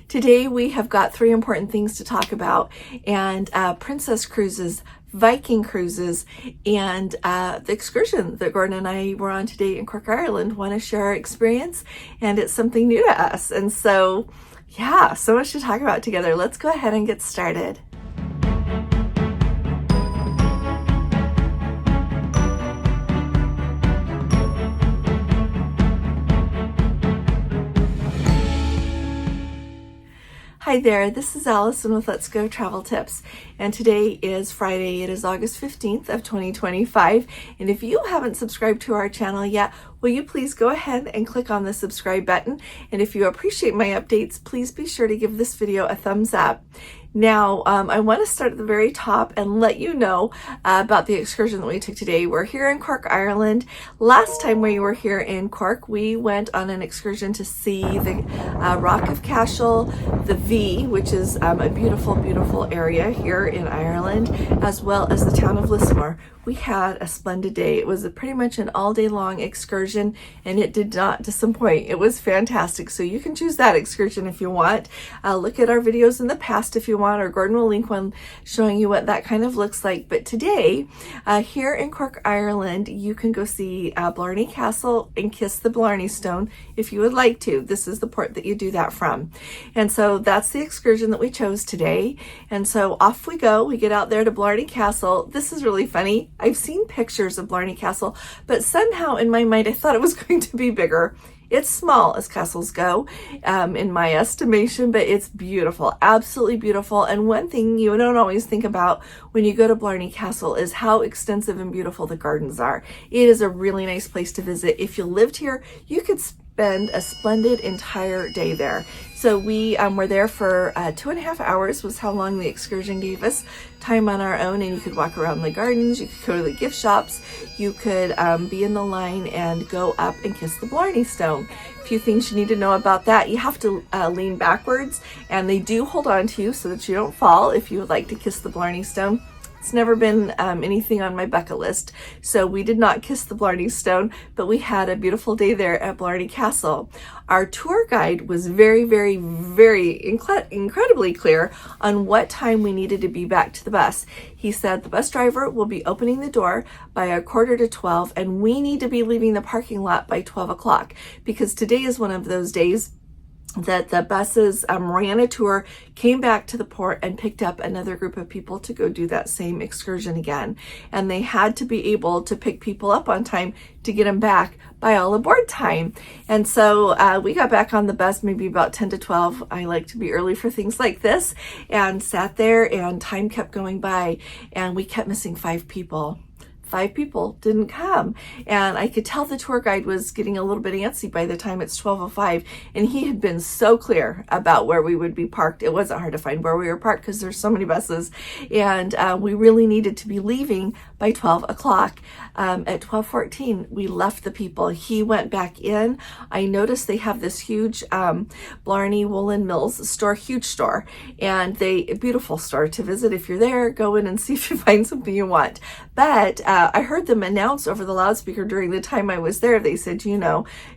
Today we have got three important things to talk about, and Princess Cruises, Viking Cruises, and the excursion that Gordon and I were on today in Cork, Ireland. Want to share our experience, and it's something new to us. And so, yeah, so much to talk about together. Let's go ahead and get started. Hi there, this is Allison with Let's Go Travel Tips, and today is Friday. It is August 15th of 2025, and if you haven't subscribed to our channel yet, will you please go ahead and click on the subscribe button, and if you appreciate my updates, please be sure to give this video a thumbs up. Now, I want to start at the very top and let you know about the excursion that we took today. We're here in Cork, Ireland. Last time we were here in Cork, we went on an excursion to see the Rock of Cashel, the V, which is a beautiful, beautiful area here in Ireland, as well as the town of Lismore. We had a splendid day. It was pretty much an all-day long excursion, and it did not disappoint. It was fantastic. So you can choose that excursion if you want. Look at our videos in the past if you want, or Gordon will link one showing you what that kind of looks like. But today, here in Cork, Ireland, you can go see Blarney Castle and kiss the Blarney Stone if you would like to. This is the port that you do that from. And so that's the excursion that we chose today. And so off we go. We get out there to Blarney Castle. This is really funny. I've seen pictures of Blarney Castle, but somehow in my mind I thought it was going to be bigger. It's small as castles go, in my estimation, but it's beautiful, absolutely beautiful. And one thing you don't always think about when you go to Blarney Castle is how extensive and beautiful the gardens are. It is a really nice place to visit. If you lived here, you could spend a splendid entire day there. So we were there for 2.5 hours was how long the excursion gave us time on our own, and you could walk around the gardens, you could go to the gift shops, you could be in the line and go up and kiss the Blarney Stone. A few things you need to know about that. You have to lean backwards, and they do hold on to you so that you don't fall if you would like to kiss the Blarney Stone. It's never been anything on my bucket list, so we did not kiss the Blarney Stone, but we had a beautiful day there at Blarney Castle. Our tour guide was very, very, very incredibly clear on what time we needed to be back to the bus. He said the bus driver will be opening the door by 11:45, and we need to be leaving the parking lot by 12 o'clock, because today is one of those days that the buses ran a tour, came back to the port, and picked up another group of people to go do that same excursion again. And they had to be able to pick people up on time to get them back by all aboard time. And so we got back on the bus maybe about 10 to 12. I like to be early for things like this, and sat there, and time kept going by, and we kept missing 5 people. 5 people didn't come, and I could tell the tour guide was getting a little bit antsy by the time it's 12:05, and he had been so clear about where we would be parked. It wasn't hard to find where we were parked because there's so many buses, and we really needed to be leaving by 12 o'clock. At 12:14, we left the people. He went back in. I noticed they have this huge Blarney Woolen Mills store, huge store, and a beautiful store to visit. If you're there, go in and see if you find something you want. But I heard them announce over the loudspeaker during the time I was there. They said,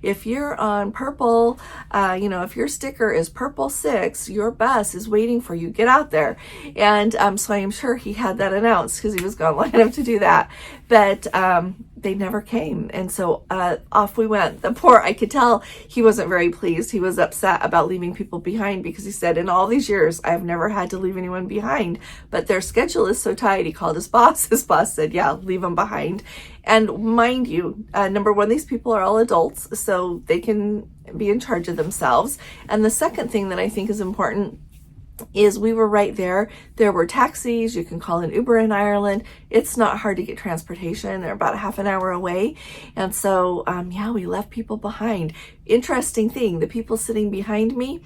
if you're on purple, if your sticker is purple 6, your bus is waiting for you. Get out there. And so I am sure he had that announced because he was gone long enough to do that. But they never came. And so off we went. The poor, I could tell he wasn't very pleased. He was upset about leaving people behind, because he said, in all these years, I've never had to leave anyone behind, but their schedule is so tight. He called his boss. His boss said, yeah, leave them behind. And mind you, number one, these people are all adults, so they can be in charge of themselves. And the second thing that I think is important is we were right there. There were taxis. You can call an Uber in Ireland. It's not hard to get transportation. They're about a half an hour away. And so, we left people behind. Interesting thing, the people sitting behind me,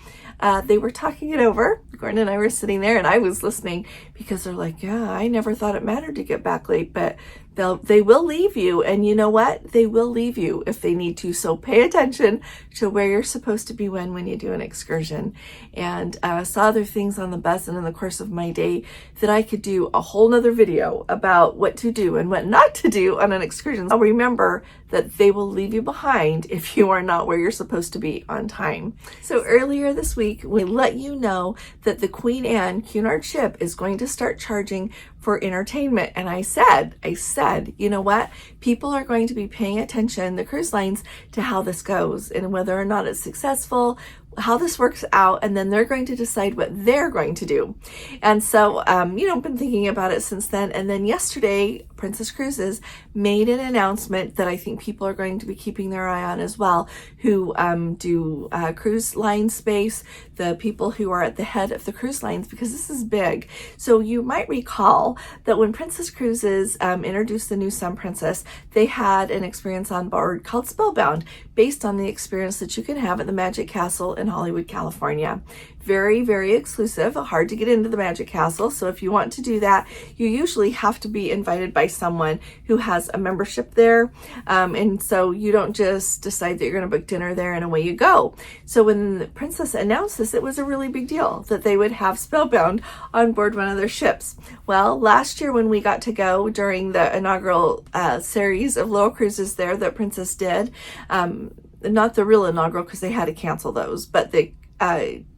they were talking it over. Gordon and I were sitting there, and I was listening, because they're like, yeah, I never thought it mattered to get back late, but They will leave you, and you know what? They will leave you if they need to. So pay attention to where you're supposed to be when you do an excursion. And I saw other things on the bus and in the course of my day that I could do a whole nother video about what to do and what not to do on an excursion. Now remember that they will leave you behind if you are not where you're supposed to be on time. So earlier this week, we let you know that the Queen Anne Cunard ship is going to start charging for entertainment. And I said, you know what? People are going to be paying attention, the cruise lines, to how this goes and whether or not it's successful, how this works out, and then they're going to decide what they're going to do. And so, I've been thinking about it since then. And then yesterday, Princess Cruises made an announcement that I think people are going to be keeping their eye on as well, who do cruise line space, the people who are at the head of the cruise lines, because this is big. So you might recall that when Princess Cruises introduced the new Sun Princess, they had an experience on board called Spellbound, based on the experience that you can have at the Magic Castle in Hollywood, California. Very, very exclusive, hard to get into the Magic Castle. So if you want to do that, you usually have to be invited by someone who has a membership there. And so you don't just decide that you're going to book dinner there and away you go. So when the Princess announced this, it was a really big deal that they would have Spellbound on board one of their ships. Well, last year when we got to go during the inaugural series of Lowell cruises there that Princess did, not the real inaugural because they had to cancel those, but the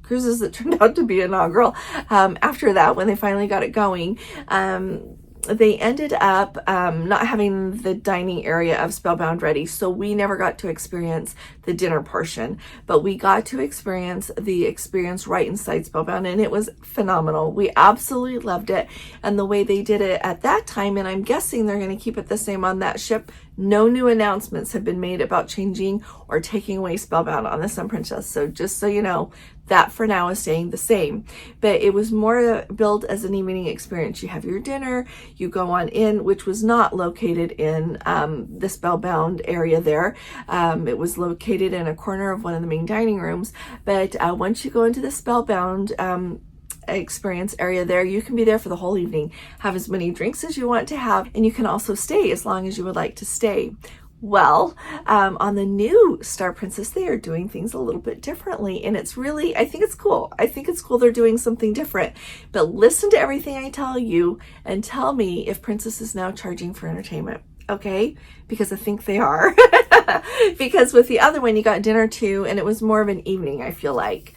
cruises that turned out to be inaugural after that, when they finally got it going, they ended up not having the dining area of Spellbound ready, so we never got to experience the dinner portion, but we got to experience the experience right inside Spellbound, and it was phenomenal. We absolutely loved it, and the way they did it at that time, and I'm guessing they're going to keep it the same on that ship. No new announcements have been made about changing or taking away Spellbound on the Sun Princess. So just so you know, that for now is staying the same. But it was more billed as an evening experience. You have your dinner, you go on in, which was not located in the Spellbound area there. It was located in a corner of one of the main dining rooms. But once you go into the Spellbound experience area there, you can be there for the whole evening, have as many drinks as you want to have, and you can also stay as long as you would like to stay. Well, on the new Star Princess, they are doing things a little bit differently, and it's really, I think it's cool. I think it's cool they're doing something different. But listen to everything I tell you and tell me if Princess is now charging for entertainment, okay? Because I think they are. Because with the other one, you got dinner too, and it was more of an evening, I feel like.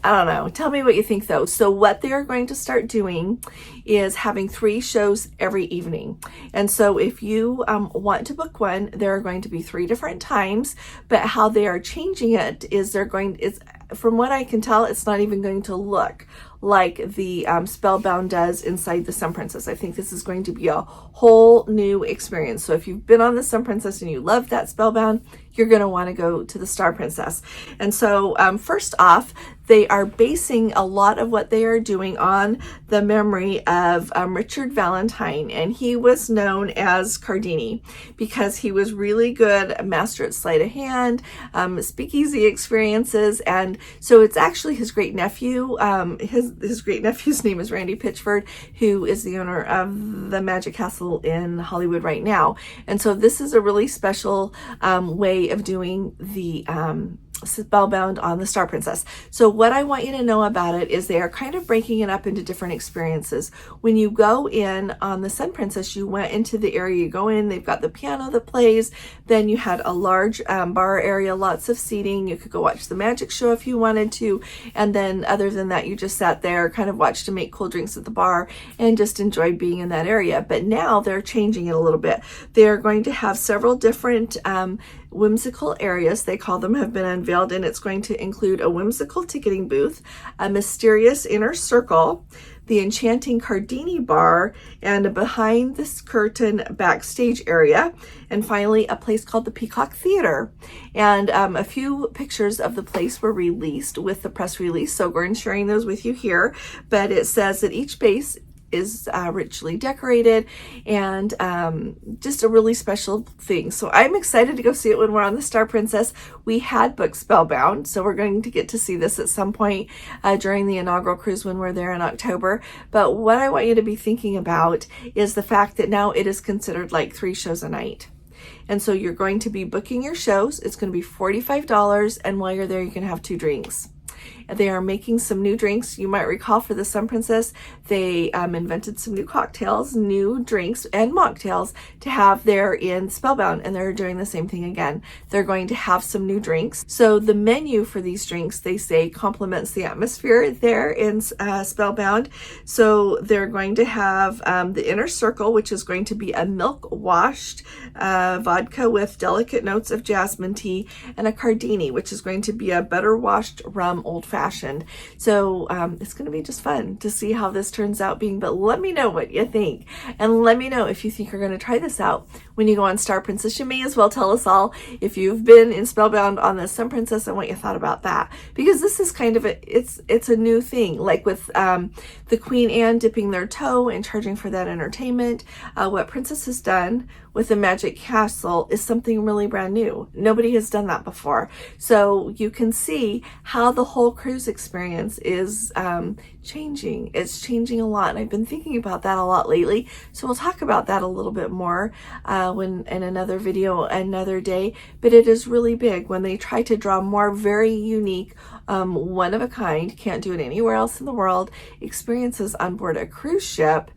I don't know. Tell me what you think though. So what they're going to start doing is having 3 shows every evening. And so if you want to book one, there are going to be 3 different times, but how they are changing it is from what I can tell, it's not even going to look like the Spellbound does inside the Sun Princess. I think this is going to be a whole new experience. So if you've been on the Sun Princess and you love that Spellbound, you're going to want to go to the Star Princess. And so first off, they are basing a lot of what they are doing on the memory of Richard Valentine, and he was known as Cardini because he was really good, a master at sleight of hand, speakeasy experiences, and so it's actually his great nephew. His great nephew's name is Randy Pitchford, who is the owner of the Magic Castle in Hollywood right now. And so this is a really special way of doing the Spellbound on the Star Princess. So what I want you to know about it is they are kind of breaking it up into different experiences. When you go in on the Sun Princess, you went into the area, you go in, they've got the piano that plays, then you had a large bar area, lots of seating, you could go watch the magic show if you wanted to, and then other than that, you just sat there, kind of watched and make cool drinks at the bar, and just enjoyed being in that area. But now they're changing it a little bit. They're going to have several different whimsical areas, they call them, have been unveiled, and it's going to include a whimsical ticketing booth, a mysterious inner circle, the enchanting Cardini bar, and a behind this curtain backstage area, and finally a place called the Peacock Theater. And a few pictures of the place were released with the press release, so we're sharing those with you here. But it says that each base is richly decorated, and just a really special thing. So I'm excited to go see it when we're on the Star Princess. We had booked Spellbound, so we're going to get to see this at some point during the inaugural cruise when we're there in October. But what I want you to be thinking about is the fact that now it is considered like 3 shows a night. And so you're going to be booking your shows. It's going to be $45, and while you're there, you can have 2 drinks. They are making some new drinks. You might recall for the Sun Princess, they invented some new cocktails, new drinks, and mocktails to have there in Spellbound, and they're doing the same thing again. They're going to have some new drinks. So the menu for these drinks, they say, complements the atmosphere there in Spellbound. So they're going to have the Inner Circle, which is going to be a milk-washed vodka with delicate notes of jasmine tea, and a Cardini, which is going to be a butter-washed rum old-fashioned. So it's going to be just fun to see how this turns out being, but let me know what you think, and let me know if you think you're going to try this out when you go on Star Princess. You may as well tell us all if you've been in Spellbound on the Sun Princess and what you thought about that, because this is kind of it's a new thing, like with the Queen Anne dipping their toe and charging for that entertainment. What Princess has done with the Magic Castle is something really brand new. Nobody has done that before. So you can see how the whole cruise experience is changing. It's changing a lot, and I've been thinking about that a lot lately. So we'll talk about that a little bit more when in another video another day. But it is really big when they try to draw more very unique, one of a kind, can't do it anywhere else in the world, experiences on board a cruise ship.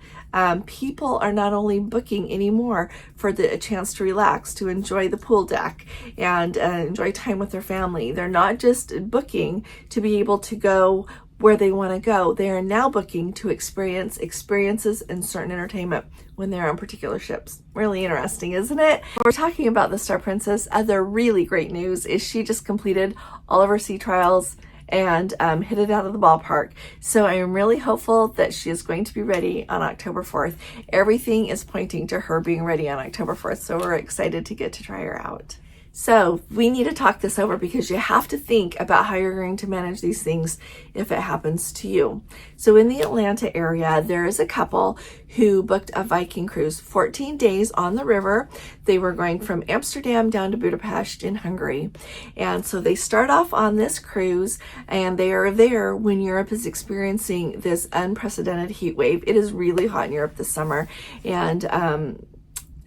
People are not only booking anymore for a chance to relax, to enjoy the pool deck, and enjoy time with their family. They're not just booking to be able to go where they want to go. They are now booking to experience experiences and certain entertainment when they're on particular ships. Really interesting, isn't it? We're talking about the Star Princess. The really great news is she just completed all of her sea trials and hit it out of the ballpark. So I am really hopeful that she is going to be ready on October 4th. Everything is pointing to her being ready on October 4th, so we're excited to get to try her out. So we need to talk this over, because you have to think about how you're going to manage these things if it happens to you. So in the Atlanta area, there is a couple who booked a Viking cruise, 14 days on the river. They were going from Amsterdam down to Budapest in Hungary. And so they start off on this cruise, and they are there when Europe is experiencing this unprecedented heat wave. It is really hot in Europe this summer, and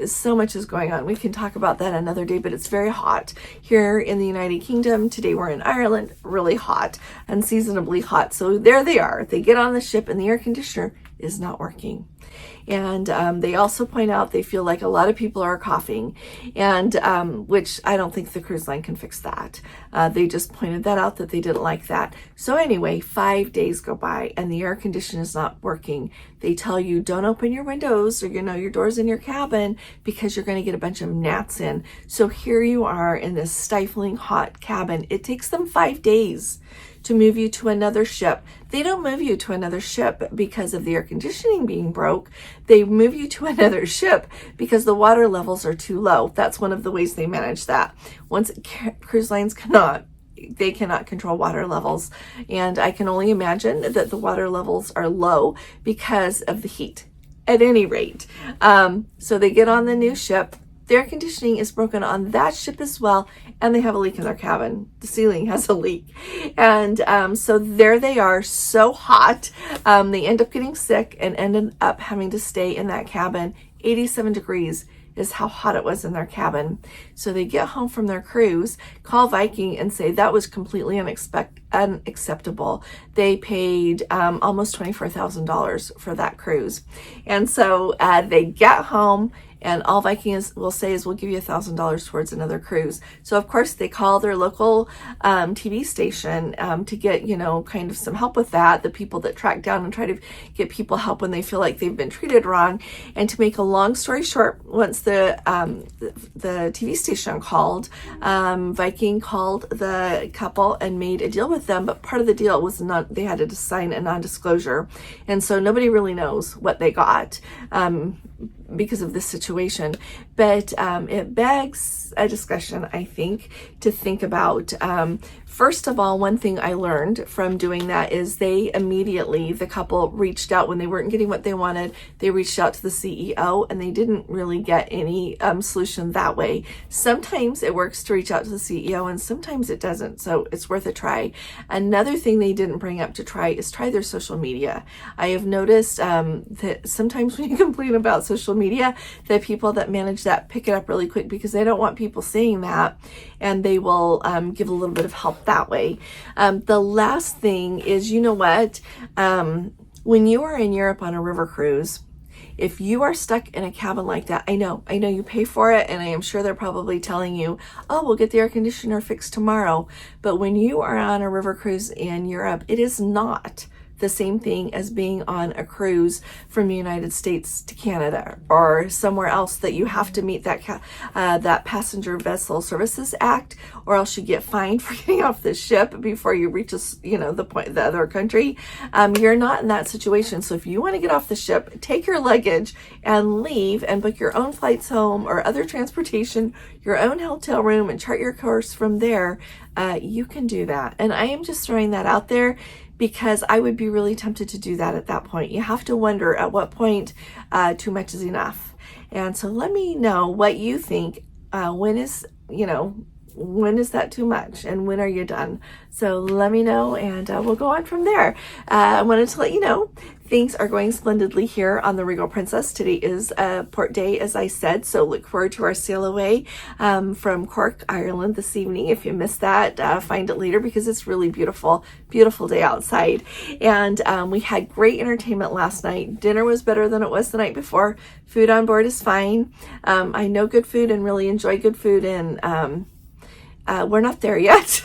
so much is going on. We can talk about that another day, but it's very hot here in the United Kingdom. Today we're in Ireland, really hot, unseasonably hot. So there they are. They get on the ship and the air conditioner is not working. And they also point out they feel like a lot of people are coughing, and which I don't think the cruise line can fix that. They just pointed that out, that they didn't like that. So anyway, 5 days go by and the air conditioner is not working. They tell you, don't open your windows or your doors in your cabin, because you're going to get a bunch of gnats in. So here you are in this stifling hot cabin. It takes them 5 days to move you to another ship. They don't move you to another ship because of the air conditioning being broke. They move you to another ship because the water levels are too low. That's one of the ways they manage that. Once cruise lines cannot control water levels. And I can only imagine that the water levels are low because of the heat. At any rate, so they get on the new ship. The air conditioning is broken on that ship as well, and they have a leak in their cabin. The ceiling has a leak. And so there they are, so hot. They end up getting sick and ended up having to stay in that cabin. 87 degrees is how hot it was in their cabin. So they get home from their cruise, call Viking and say that was completely unacceptable. They paid almost $24,000 for that cruise. And so they get home, and all Viking will say is, we'll give you $1,000 towards another cruise. So of course they call their local TV station to get, kind of some help with that. The people that track down and try to get people help when they feel like they've been treated wrong. And to make a long story short, once the TV station called, Viking called the couple and made a deal with them. But part of the deal was they had to sign a non-disclosure. And so nobody really knows what they got because of this situation. but it begs a discussion, I think, to think about. First of all, one thing I learned from doing that is they immediately, the couple reached out when they weren't getting what they wanted. They reached out to the CEO, and they didn't really get any solution that way. Sometimes it works to reach out to the CEO, and sometimes it doesn't. So it's worth a try. Another thing they didn't bring up to try is try their social media. I have noticed that sometimes when you complain about social media, the people that manage that pick it up really quick because they don't want people seeing that, and they will give a little bit of help that way. The last thing is, you know what? When you are in Europe on a river cruise, if you are stuck in a cabin like that, I know you pay for it, and I am sure they're probably telling you, oh, we'll get the air conditioner fixed tomorrow. But when you are on a river cruise in Europe, it is not the same thing as being on a cruise from the United States to Canada or somewhere else that you have to meet that Passenger Vessel Services Act, or else you get fined for getting off the ship before you reach the other country. You're not in that situation. So if you want to get off the ship, take your luggage and leave and book your own flights home or other transportation, your own hotel room, and chart your course from there. You can do that. And I am just throwing that out there because I would be really tempted to do that at that point. You have to wonder at what point too much is enough. And so let me know what you think. When is that too much, and when are you done? So let me know, and we'll go on from there. I wanted to let you know things are going splendidly here on the Regal Princess. Today is port day, as I said, so look forward to our sail away from Cork, Ireland this evening. If you missed that, find it later because it's really beautiful, beautiful day outside. And we had great entertainment last night. Dinner was better than it was the night before. Food on board is fine. I know good food and really enjoy good food, and we're not there yet,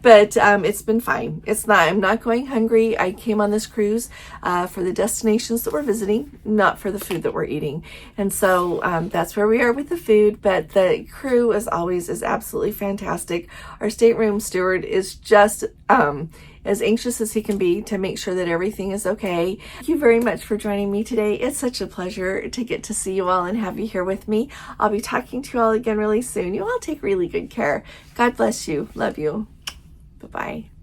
but it's been fine. I'm not going hungry. I came on this cruise for the destinations that we're visiting, not for the food that we're eating. And so that's where we are with the food, but the crew, as always, is absolutely fantastic. Our stateroom steward is just as anxious as he can be to make sure that everything is okay. Thank you very much for joining me today. It's such a pleasure to get to see you all and have you here with me. I'll be talking to you all again really soon. You all take really good care. God bless you. Love you. Bye-bye.